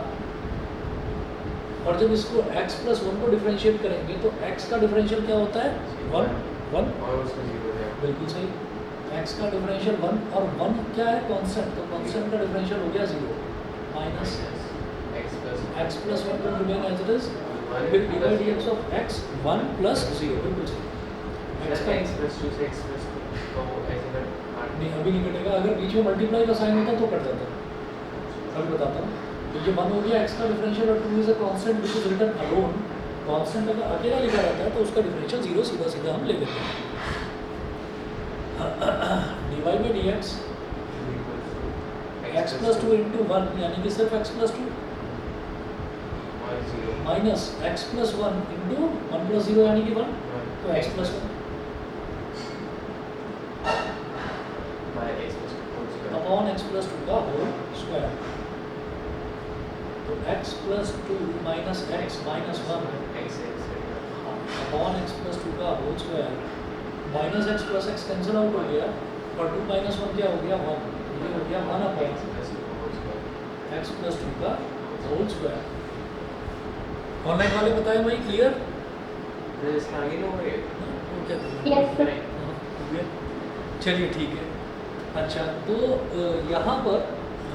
और जब इसको x प्लस 1 को डिफरेंशिएट करेंगे तो x का डिफरेंशियल क्या होता है 1 1, और उसका 0 है, बिल्कुल सही। x का डिफरेंशियल 1 और 1 क्या है कांस्टेंट, तो कांस्टेंट का डिफरेंशियल हो गया 0 minus x plus 1 will remain as it is with dy dx of x 1 plus 0 बिल्कुल सही। x का x plus 2 से x plus 2 तो ऐसे कर नहीं अभी नहीं कटेगा, अगर बीच में मल्टीप्लाई का साइन होता तो कट जाता। अभी बताता हूँ। तो ये 1 हो गया x का डिफरेंशियल और 2 is a constant which is written alone. Constant अगर अकेला लिखा रहता है तो उसका डिफरेंशियल 0 सीधा सीधा हम ले लेते हैं। dy by dx x plus 2 into 1 यानी कि सिर्फ x plus 2 और 0 minus x plus 1 into 1 plus 0 यानी कि 1 तो x plus 1 by x plus 2 whole square upon x plus 2 का होल स्क्वायर। तो x plus 2 minus x minus 1 x upon x plus 2 का whole square minus x plus x cancel out हो गया और 2 minus 1 क्या हो गया 1, ये हो गया 1 अपॉन x प्लस 2 का होल स्क्वायर। ऑनलाइन वाले बताए भाई क्लियर? तो इसके आगे नहीं हो रही Yes, sir. चलिए ठीक है। अच्छा तो यहाँ पर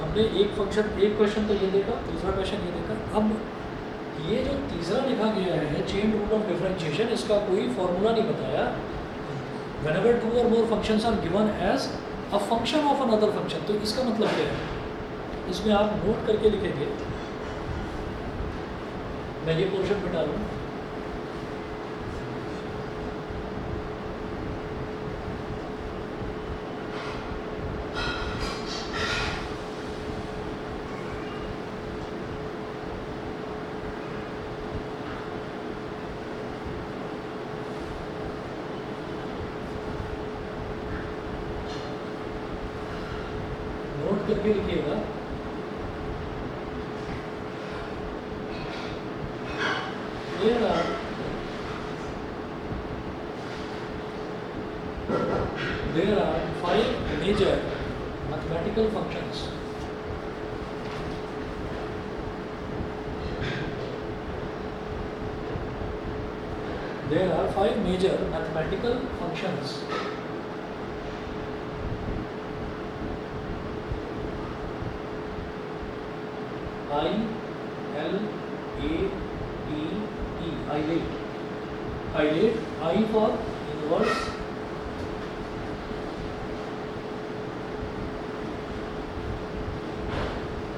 हमने एक क्वेश्चन तो ये देखा, दूसरा क्वेश्चन ये देखा। अब ये जो तीसरा लिखा गया है चेन रूल ऑफ डिफरेंशिएशन, इसका कोई फॉर्मूला नहीं बताया। whenever 2 or more functions are given as a function of another function, तो इसका मतलब क्या है, इसमें आप नोट करके लिखेंगे। मैं ये पोर्शन मिटा लूँ। नोट करके लिखिएगा। There are 5 major mathematical functions. There are 5 major mathematical functions. I, L, A, T, E. Ilate. Ilate. I for inverse.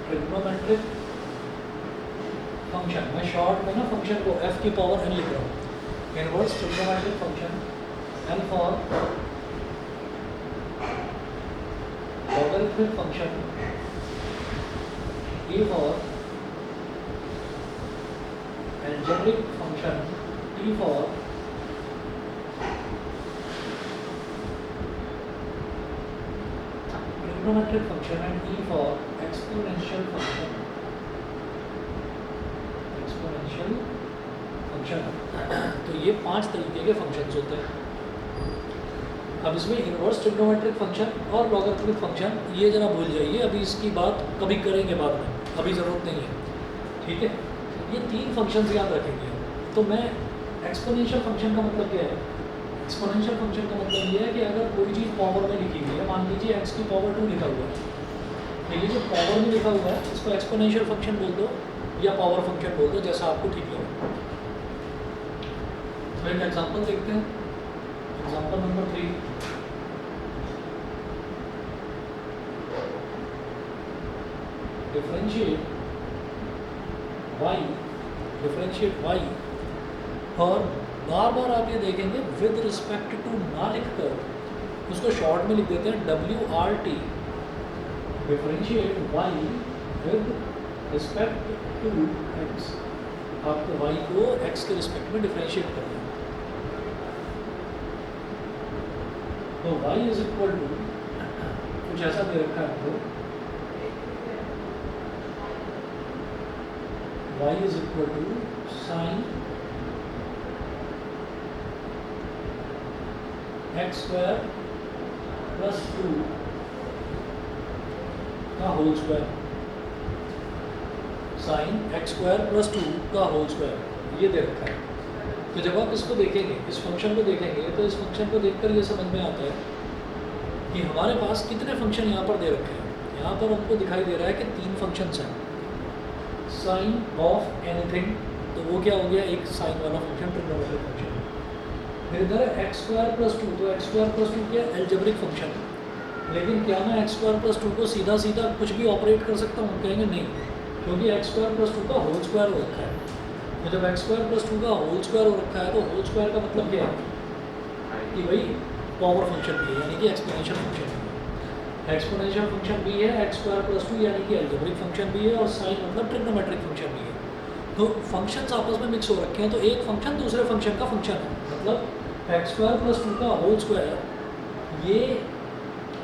Trigonometric function, मैं शॉर्ट में ना फंक्शन को f की पावर n लिख रहा हूँ। Inverse trigonometric function l for logarithmic function, e for algebraic function, t for trigonometric function and e for exponential function. Exponential function. तो ये 5 तरीके के फंक्शंस होते हैं। अब इसमें इनवर्स ट्रिग्नोमेट्रिक फंक्शन और लॉगरिथमिक फंक्शन ये जरा भूल जाइए, अभी इसकी बात कभी करेंगे बाद में, अभी ज़रूरत नहीं है। ठीक है, ये 3 फंक्शंस याद रखेंगे। तो मैं एक्सपोनेंशियल फंक्शन का मतलब क्या है? एक्सपोनेंशियल फंक्शन का मतलब ये है कि अगर कोई चीज़ पावर में लिखी हुई है, मान लीजिए x की पावर 2 लिखा हुआ है, तो ये जो पावर में लिखा हुआ है इसको एक्सपोनेंशियल फंक्शन बोल दो या पावर फंक्शन बोल दो, जैसा आपको ठीक लगे। तो एक एग्जांपल देखते हैं। Example number 3। डिफरेंशिएट y और बार बार आप ये देखेंगे विद रिस्पेक्ट टू ना लिखकर उसको शॉर्ट में लिख देते हैं WRT। Differentiate y with respect to x। आपको y को x के रिस्पेक्ट में डिफरेंशिएट करना है। तो y इज इक्वल टू कुछ ऐसा दे रखा है आपको, y is equal to sin x square plus 2 का whole square. sin x square plus 2 का होल स्क्वायर ये दे रखा है। तो जब आप इसको देखेंगे, इस फंक्शन को देखेंगे, तो इस फंक्शन को देखकर ये समझ में आता है कि हमारे पास कितने फंक्शन यहाँ पर दे रखे हैं। यहाँ पर हमको दिखाई दे रहा है कि 3 फंक्शंस हैं। साइन ऑफ एनीथिंग, तो वो क्या हो गया, एक साइन वाला फंक्शन, ट्रिग्नोमेट्रिक फंक्शन। फिर इधर है एक्स स्क्वायर प्लस 2, तो एक्स स्क्वायर प्लस 2 क्या है, एल्जेब्रिक फंक्शन। लेकिन क्या मैं एक्स स्क्वायर प्लस 2 को सीधा सीधा कुछ भी ऑपरेट कर सकता हूँ? कहेंगे नहीं, क्योंकि एक्स स्क्वायर प्लस 2 का होल स्क्वायर हो रखा है। तो जब एक्स स्क्वायर प्लस 2 का होल स्क्वायर हो रखा है तो होल स्क्वायर का मतलब क्या है कि भाई पावर फंक्शन भी है, यानी कि एक्सपोनेंशियल फंक्शन भी है। एक्सपोनेंशियल फंक्शन भी है, एक्स स्क्वायर प्लस 2 यानी कि एल्जेब्रिक फंक्शन भी है, और साइन मतलब ट्रिग्नोमेट्रिक फंक्शन भी है। तो फंक्शंस आपस में मिक्स हो रखे हैं, तो एक फंक्शन दूसरे फंक्शन का फंक्शन है। मतलब एक्स स्क्वायर प्लस 2 का होल स्क्वायर, ये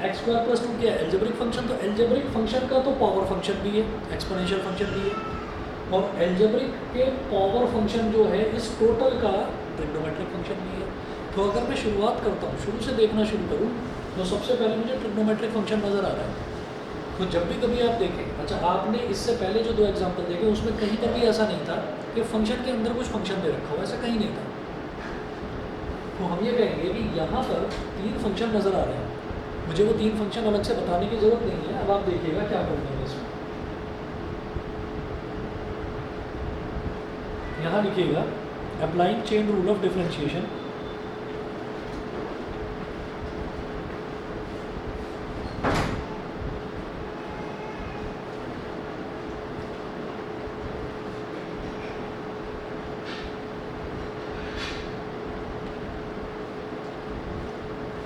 एक्स स्क्वायर प्लस 2 क्या है, एल्जेब्रिक फंक्शन। तो एल्जेब्रिक फंक्शन का तो पावर फंक्शन भी है, एक्सपोनेंशियल फंक्शन भी है, और एल्जेब्रिक के पावर फंक्शन जो है इस टोटल का ट्रिग्नोमेट्रिक फंक्शन भी है। तो अगर मैं शुरुआत करता हूँ, शुरू से देखना शुरू करूँ, तो सबसे पहले मुझे ट्रिग्नोमेट्रिक फंक्शन नज़र आ रहा है। तो जब भी कभी आप देखें, अच्छा आपने इससे पहले जो 2 एग्जाम्पल देखे उसमें कहीं पर भी ऐसा नहीं था कि फंक्शन के अंदर कुछ फंक्शन दे रखा हो, ऐसा कहीं नहीं था। तो हम ये कहेंगे कि यहाँ पर 3 फंक्शन नज़र आ रहे हैं। मुझे वो 3 फंक्शन अलग से बताने की ज़रूरत नहीं है, अब आप देखिएगा क्या करना है इसमें। यहाँ लिखिएगा applying chain rule of differentiation.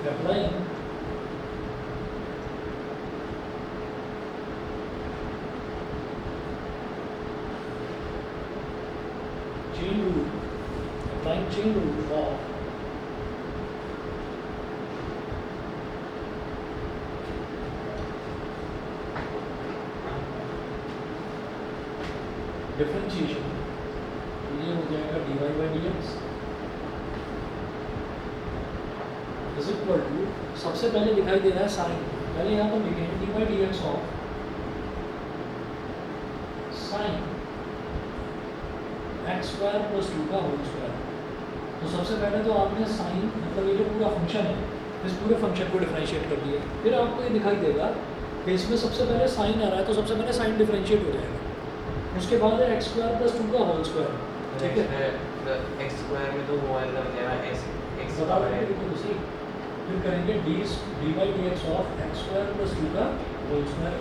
Applying chain rule, applying chain rule of differentiation, ये हो जाएगा dy by dx is equal to, सबसे पहले दिखाई दे रहा है साइन, पहले यहाँ पर लिखेंगे D by D x of sine x square plus 2 का होल स्क्वायर। तो सबसे पहले तो आपने साइन मतलब ये जो पूरा फंक्शन है, इस पूरे फंक्शन को डिफरेंशिएट कर दिया। फिर आपको ये दिखाई देगा कि इसमें सबसे पहले साइन आ रहा है, तो सबसे पहले साइन डिफरेंशिएट हो जाएगा। उसके बाद है एक्स स्क्वायर प्लस 2 का होल स्क्वायर, ठीक है। एक्स स्क्वायर में तो वो लग जाएगा एक्स बता रहे हैं बिल्कुल उसी। फिर करेंगे D by D x of x square plus 2 का होल स्क्वायर।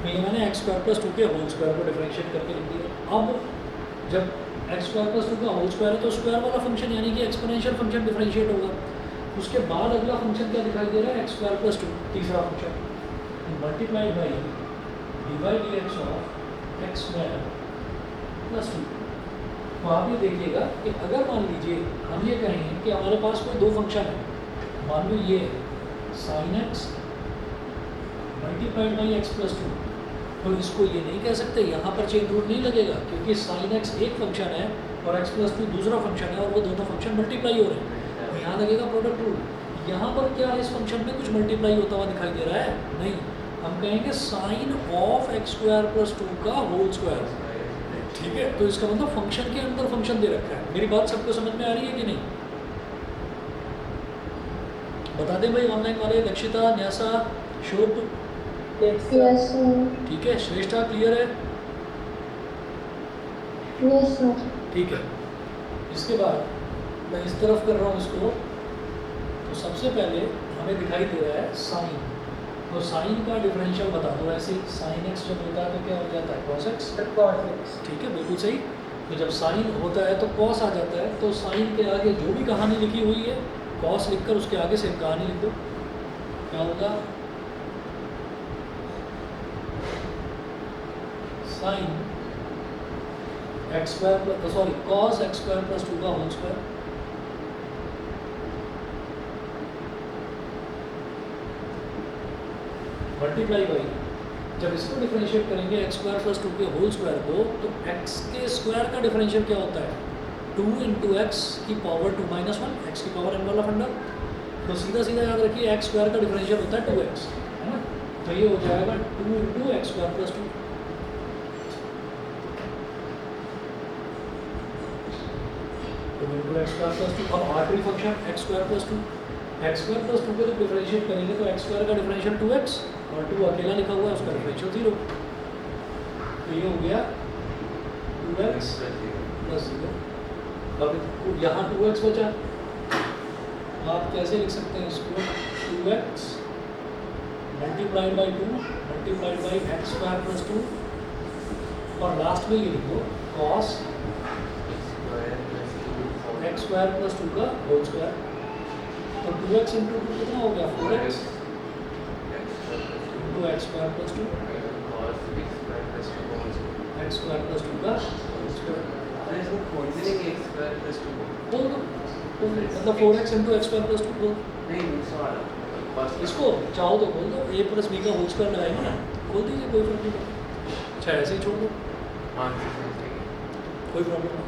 तो ये मैंने एक्स स्क्वायर प्लस 2 के होल स्क्वायर को डिफरेंशिएट करके लिख दिया। अब जब एक्स स्क्वायर प्लस 2 का होल स्क्वायर है तो स्क्वायर वाला फंक्शन यानी कि एक्सपोनेंशियल फंक्शन डिफरेंशिएट होगा। उसके बाद अगला फंक्शन क्या दिखाई दे रहा है, एक्स स्क्वायर प्लस 2, तीसरा function multiplied by D by D x of x square plus 2। तो आप ये देखिएगा कि अगर मान लीजिए हम ये कहें कि हमारे पास कोई 2 फंक्शन है, मान लो ये sine x multiplied by x plus 2, तो इसको ये नहीं कह सकते, यहाँ पर चेन रूल नहीं लगेगा, क्योंकि साइन एक्स एक फंक्शन है और एक्स प्लस 2 दूसरा फंक्शन है, और वो दोनों फंक्शन मल्टीप्लाई हो रहे हैं, तो यहाँ लगेगा प्रोडक्ट रूल। यहाँ पर क्या इस फंक्शन में कुछ मल्टीप्लाई होता हुआ दिखाई दे रहा है? नहीं, हम कहेंगे sine of x square plus 2 का होल स्क्वायर, ठीक है। तो इसका मतलब फंक्शन के अंदर फंक्शन दे रखा है। मेरी बात सबको समझ में आ रही है कि नहीं? बता दें भाई ऑनलाइन वाले, लक्षिता, न्यासा, शुभ, Yes, sir. ठीक है, श्रेष्ठा क्लियर है? Yes, sir. ठीक है। इसके बाद मैं इस तरफ कर रहा हूँ इसको, तो सबसे पहले हमें दिखाई दे रहा है साइन, तो साइन का डिफरेंशियल बता दो। ऐसे साइन एक्स जब होता है तो क्या हो जाता है, कॉस एक्स, ठीक है, बिल्कुल सही। तो जब साइन होता है तो कॉस आ जाता है, तो साइन के आगे जो भी कहानी लिखी हुई है कॉस लिखकर उसके आगे सेम कहानी लिख दो, क्या होगा, sine x square sorry cos x square plus 2 का होल स्क्वायर, मल्टीप्लाई बाई, जब इसको डिफरेंशिएट करेंगे एक्स स्क्वायर प्लस 2 के होल स्क्वायर को, तो एक्स के स्क्वायर का डिफरेंशियल क्या होता है, 2 इंटू एक्स की पावर 2 माइनस 1, एक्स की पावर n वाला फंडा। तो सीधा सीधा याद रखिए एक्स स्क्वायर का डिफरेंशियल होता है 2x, है ना। तो ये हो जाएगा 2 इंटू एक्स स्क्वायर प्लस 2, तो इंटू एक्स स्क्वायर प्लस 2। अब आखिरी function x square plus 2, x square plus 2 को जब डिफरेंशिएट करेंगे तो एक्स स्क्वायर का डिफरेंशियल 2x और 2 अकेला लिखा हुआ है उसका डिफरेंशियल 0। तो ये हो गया 2x प्लस 0। अब यहाँ 2x बचा, आप कैसे लिख सकते हैं इसको? 2x multiplied by 2 multiplied by x square plus 2 और लास्ट में ये लिखो cos एक्स स्क्वायर प्लस 2 का होल स्क्वायर। तो 2x इंटू 2 कितना हो गया? 4x into x square plus 2 x square plus 2 का होल स्क्वायर। बोल दो मतलब 4x into x square plus 2 बोल। इसको चाहो तो बोल दो, a प्लस बी का होल स्क्वायर लगाएंगे ना, बोल दीजिए, कोई प्रॉब्लम नहीं। अच्छा ऐसे ही छोड़ दो, कोई प्रॉब्लम नहीं।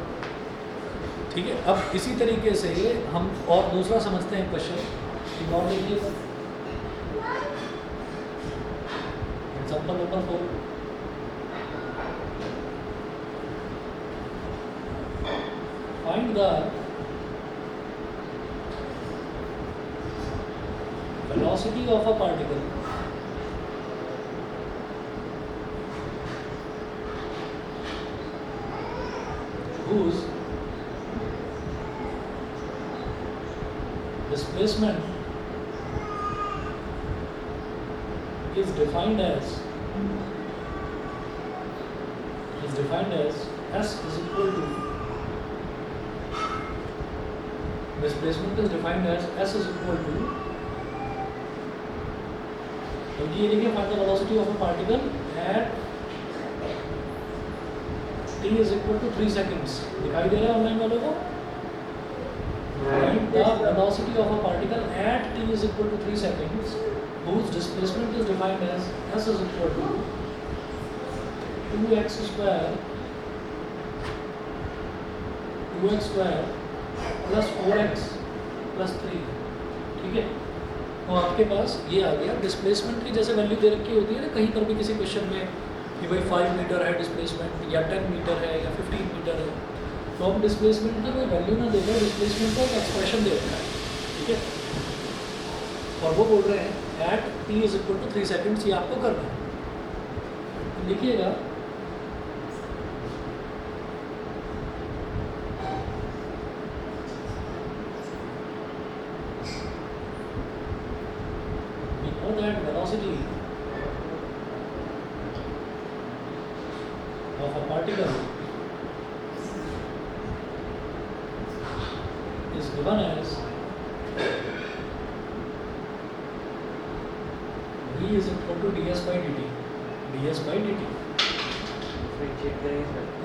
ठीक है, अब इसी तरीके से हम और दूसरा समझते हैं क्वेश्चन। और देखिएगा example number 4। Find the velocity of a particle whose displacement is defined as s is equal to displacement is defined as s is equal to, क्योंकि ये देखिए find the velocity of a particle at t is equal to 3 seconds. दिखाई दे रहा है online वालों को? Find the velocity of a particle at t is equal to 3 seconds whose displacement is defined as s is equal to 2x square plus 4x plus 3। ठीक है, तो आपके पास ये आ गया। डिस्प्लेसमेंट की जैसे वैल्यू दे रखी होती है ना कहीं पर भी किसी क्वेश्चन में कि भाई 5 मीटर है डिस्प्लेसमेंट या 10 मीटर है या 15 मीटर है, तो हम डिस्प्लेसमेंट की कोई वैल्यू ना देकर डिस्प्लेसमेंट का एक एक्सप्रेशन दे रखा है। ठीक है, और वो बोल रहे हैं at t is equal to 3 seconds, ये आपको करना है। तो लिखिएगा that velocity of a particle is given as v is equal to ds by dt।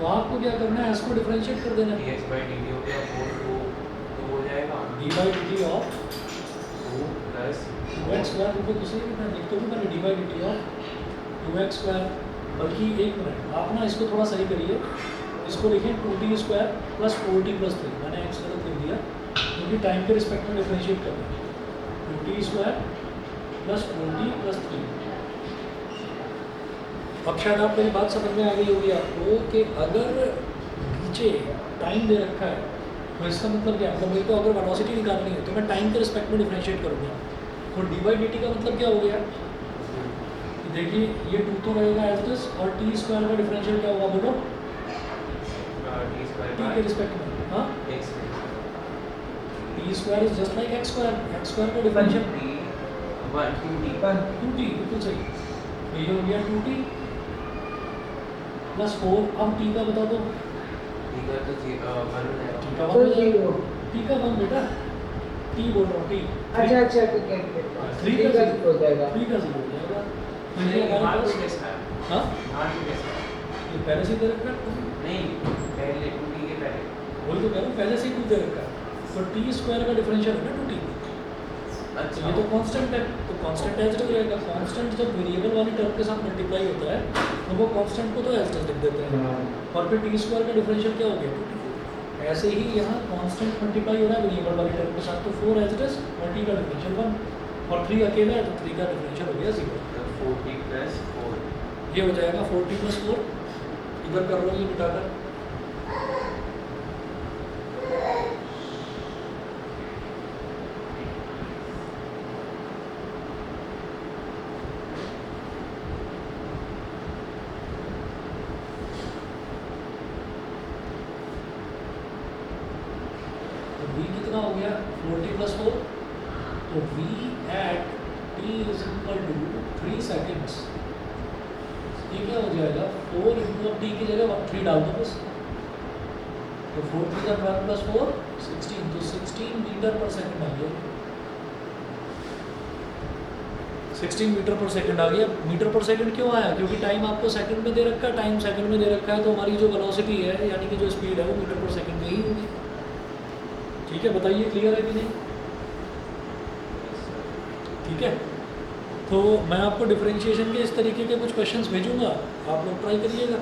तो आपको क्या करना है? इसको डिफरेंशिएट कर देना। ds by dt हो गया 4 हो जाएगा d by dt of 2 plus x square को दूसरे में लिख तो भी मैंने d by dt of 2x square, बल्कि एक मिनट आप ना इसको थोड़ा सही करिए, इसको लिखें 2t square plus 4t plus 3। मैंने x गलत लिख दिया क्योंकि टाइम के रिस्पेक्ट में डिफरेंशिएट करना है। 2t square plus 4t plus 3। अब शायद आप मेरी बात समझ में आ गई होगी आपको कि अगर नीचे टाइम दे रखा है तो इसका मतलब क्या है? मतलब मेरे को अगर वेलोसिटी निकालनी है तो मैं टाइम के रिस्पेक्ट में डिफरेंशिएट करूँगा। तो डी बाई डी टी का मतलब क्या हो गया? देखिए ये 2 तो रहेगा एज इट इज, और टी स्क्वायर का डिफरेंशियल क्या होगा बोलो? टी के रिस्पेक्ट में। हाँ, T square is just like x square का डिफरेंशियल 2t, बिल्कुल सही। तो ये हो गया 2t प्लस 4। अब टी का बता दो। टी का 1 बेटा, टी बोल रहा हूँ, टी। अच्छा ठीक है 3 का 0 हो जाएगा। तो ये हमारे पास हाँ ये पहले से दे रखा है नहीं, पहले 2t के पहले वही तो कह रहा हूँ, पहले से ही दे रखा है। तो टी स्क्वायर का डिफरेंशियल है ना 2t। अच्छा, ये तो कांस्टेंट है, तो कांस्टेंट एज इट इज रहेगा। कांस्टेंट जब वेरिएबल वाली टर्म के साथ मल्टीप्लाई होता है तो वो कांस्टेंट को तो एज इट इज लिख देते हैं, और फिर टी स्क्वायर का डिफरेंशियल क्या हो गया 2t। ऐसे ही यहाँ कांस्टेंट मल्टीप्लाई हो रहा है वेरिएबल वाली टर्म के साथ, तो 4 एज इट इज और टी का डिफरेंशियल 1 और 3 अकेला है तो 3 का डिफरेंशियल हो गया 0। 4t plus 4 ये हो जाएगा 4t plus 4। इधर कर लो ये मिटाकर। v कितना हो गया 4t + 4, तो v at t is equal to 3 seconds. ये क्या हो जाएगा 4 इंटू t की जगह 3 डाल दो बस, तो 4 3 = 12 + 4 16, तो 16 मीटर पर सेकंड आ गया। 16 मीटर पर सेकंड आ गया। मीटर पर सेकंड क्यों आया? क्योंकि टाइम आपको सेकंड में दे रखा है, टाइम सेकंड में दे रखा है, तो हमारी जो वेलोसिटी है यानी कि जो स्पीड है वो मीटर पर सेकंड में ही होगी। ठीक है, बताइए क्लियर है कि नहीं? ठीक है, तो मैं आपको डिफरेंशिएशन के इस तरीके के कुछ क्वेश्चंस भेजूंगा, आप लोग ट्राई करिएगा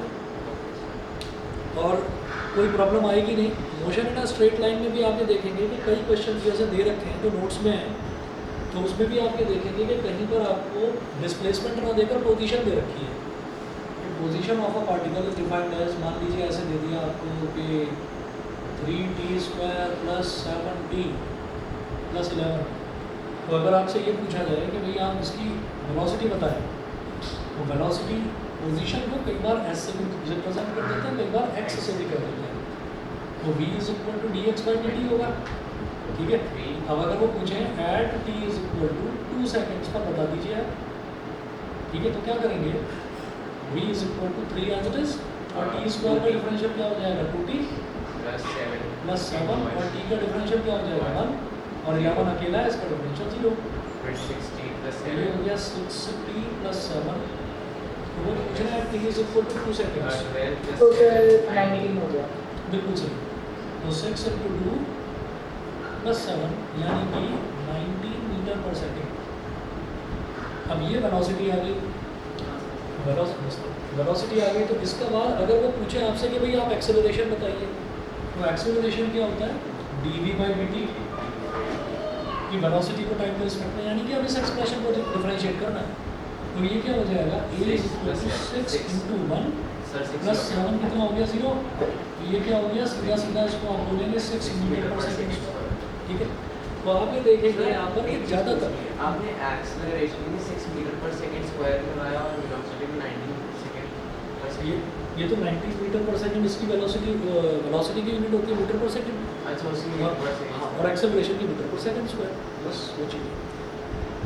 और कोई प्रॉब्लम आएगी नहीं। Motion in a straight line में भी आप ये देखेंगे कि कई क्वेश्चन जैसे दे रखे हैं जो नोट्स में हैं, तो उसमें भी आप ये देखेंगे कि कहीं पर आपको डिस्प्लेसमेंट ना देकर पोजीशन दे रखी है। Position of a particle is defined as, मान लीजिए ऐसे दे दिया आपको कि 3t² + 7t + 11। तो अगर आपसे ये पूछा जाए कि भाई आप इसकी वेलोसिटी बताएं, तो वेलोसिटी पोजीशन को कई बार s से भी रिप्रेजेंट कर देते हैं, कई बार x से भी कर देते हैं, तो v = dx/dt होगा। ठीक है, अब अगर वो पूछें एट t = 2 सेकेंड्स पर बता दीजिए आप। ठीक है, तो क्या करेंगे, v = 3 एज इट इज, और t² का डिफरेंशियल क्या हो जाएगा 2t + 7, और t का डिफरेंशियल क्या हो जाएगा 1, और 11 अकेला है, इसका डिफरेंशियल 0। फिर 60 + ये 7 हो गया 6t + 7, तो वो पूछ रहे हैं t = 2 सेकेंड्स, टोटल 19 हो गया। बिल्कुल सही। तो 6 × 2 + 7 यानी कि 19 मीटर पर सेकेंड। अब ये वेलोसिटी आ गई, वेलोसिटी आ गई, तो इसके बाद अगर वो पूछे आपसे कि भाई आप एक्सेलरेशन बताइए, तो एक्सेलरेशन क्या होता है dv/dt की वेलोसिटी को टाइम के रिस्पेक्ट में, यानी कि अब इस एक्सप्रेशन को डिफरेंशिएट करना है। तो ये क्या हो जाएगा a = 6 × 1 + 7 कितना हो गया 0, तो ये क्या हो गया सीधा सीधा इसको आप बोलेंगे 6 मीटर पर सेकेंड। ठीक है, तो आप ये देखेंगे यहाँ पर कि ज़्यादातर आपने एक्सेलरेशन में 6 मीटर/सेकंड² लगाया और वेलोसिटी में 19 सेकंड। ये तो 90 मीटर पर सेकंड इसकी वेलोसिटी की यूनिट होती है मीटर पर सेकंड, अच्छा, उसकी मीटर पर सेकंड और एक्सेलरेशन की मीटर पर सेकंड स्क्वायर, बस वो चीज़।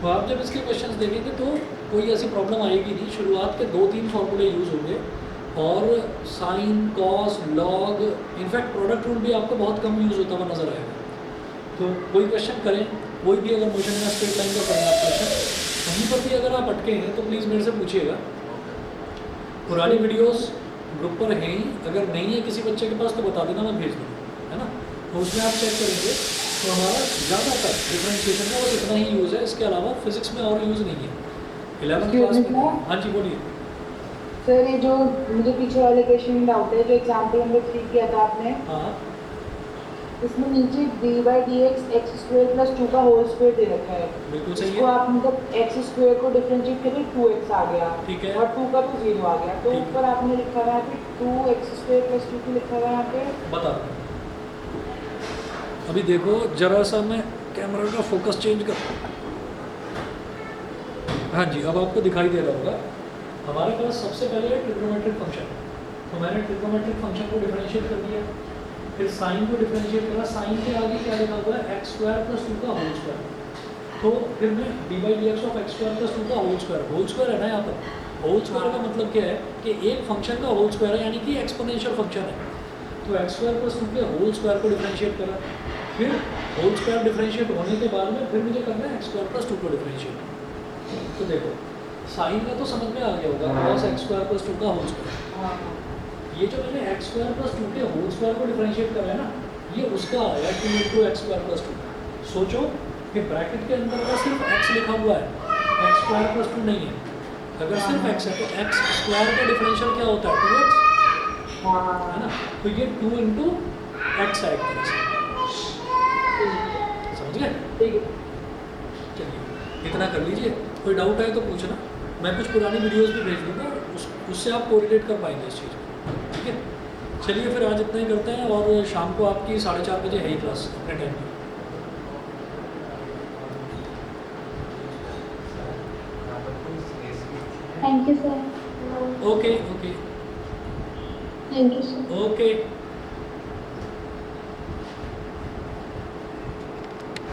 तो आप जब इसके क्वेश्चंस देखेंगे तो कोई ऐसी प्रॉब्लम आएगी नहीं। शुरुआत के 2-3 फॉर्मूले यूज़ होंगे, और sine, cos, log, in fact product rule भी आपको बहुत कम यूज़ होता हुआ नजर आएगा। तो कोई क्वेश्चन करें, कोई भी अगर मोशन इन स्ट्रेट लाइन का करें आप क्वेश्चन, कहीं पर भी अगर आप अटके हैं तो प्लीज़ मेरे से पूछिएगा। पुरानी वीडियोस ग्रुप पर हैं ही, अगर नहीं है किसी बच्चे के पास तो बता देना, मैं भेज दूँगा, है ना। तो उसमें आप चेक करेंगे तो हमारा ज़्यादातर डिफरेंशिएशन का बस इतना ही यूज़ है, इसके अलावा फिजिक्स में और यूज़ नहीं है। 11th क्लास में। हाँ जी बोलिए। सर ये जो मुझे पीछे वाले क्वेश्चन में डाउट है, जो एग्जाम्पल नंबर 3 किया था आपने, हाँ इसमें नीचे d/dx x² + 2 का होल स्क्वायर दे रखा है। बिल्कुल सही इसको है। आप मतलब x² को डिफरेंशिएट करें 2x आ गया, ठीक है। और 2 का तो 0 आ गया, तो ठीक है। ऊपर आपने लिखा हुआ है कि 2x² + 2 लिखा हुआ है यहाँ पे। बता दूँ, अभी देखो जरा सा मैं कैमरा का फोकस चेंज कर। हाँ जी, अब आपको दिखाई दे रहा होगा। हमारे पास सबसे पहले है ट्रिग्नोमेट्रिक फंक्शन, तो मैंने ट्रिग्नोमेट्रिक फंक्शन को डिफरेंशिएट कर दिया, फिर साइन को डिफरेंशिएट करा। साइन के आगे क्या लिखा हुआ है x² + 2 का होल स्क्वायर, तो फिर मैं d/dx ऑफ x² + 2 का होल स्क्वायर है ना यहाँ पर। होल स्क्वायर का मतलब क्या है कि एक फंक्शन का होल स्क्वायर है, यानी कि एक्सपोनेंशियल फंक्शन है। तो x² + 2 के होल स्क्वायर को डिफरेंशिएट करा, फिर होल स्क्वायर डिफरेंशिएट होने के बाद में फिर मुझे करना है x² + 2 को डिफरेंशिएट। तो देखो साइन का तो समझ में आ गया होगा, cos x² + 2 का होल स्क्वायर। ये जो मैंने x² + 2 के होल स्क्वायर को डिफरेंशिएट करा है ना, ये उसका आया 2 × x² + 2। सोचो कि ब्रैकेट के अंदर का सिर्फ x लिखा हुआ है, x² + 2 नहीं है। अगर सिर्फ x है तो x² का डिफरेंशियल क्या होता है 2x, है ना। तो ये 2 × x है एक तरह से, समझ गए। ठीक है, चलिए इतना कर लीजिए, कोई डाउट है तो पूछना, मैं कुछ पुरानी वीडियोस भी भेज दूँगा, उससे आप कोरिलेट कर पाएंगे इस चीज़ को। ठीक है, चलिए फिर आज इतना ही करते हैं, और शाम को आपकी 4:30 बजे है ही क्लास अपने टाइम पर। Thank you sir. Okay thank you sir. Okay.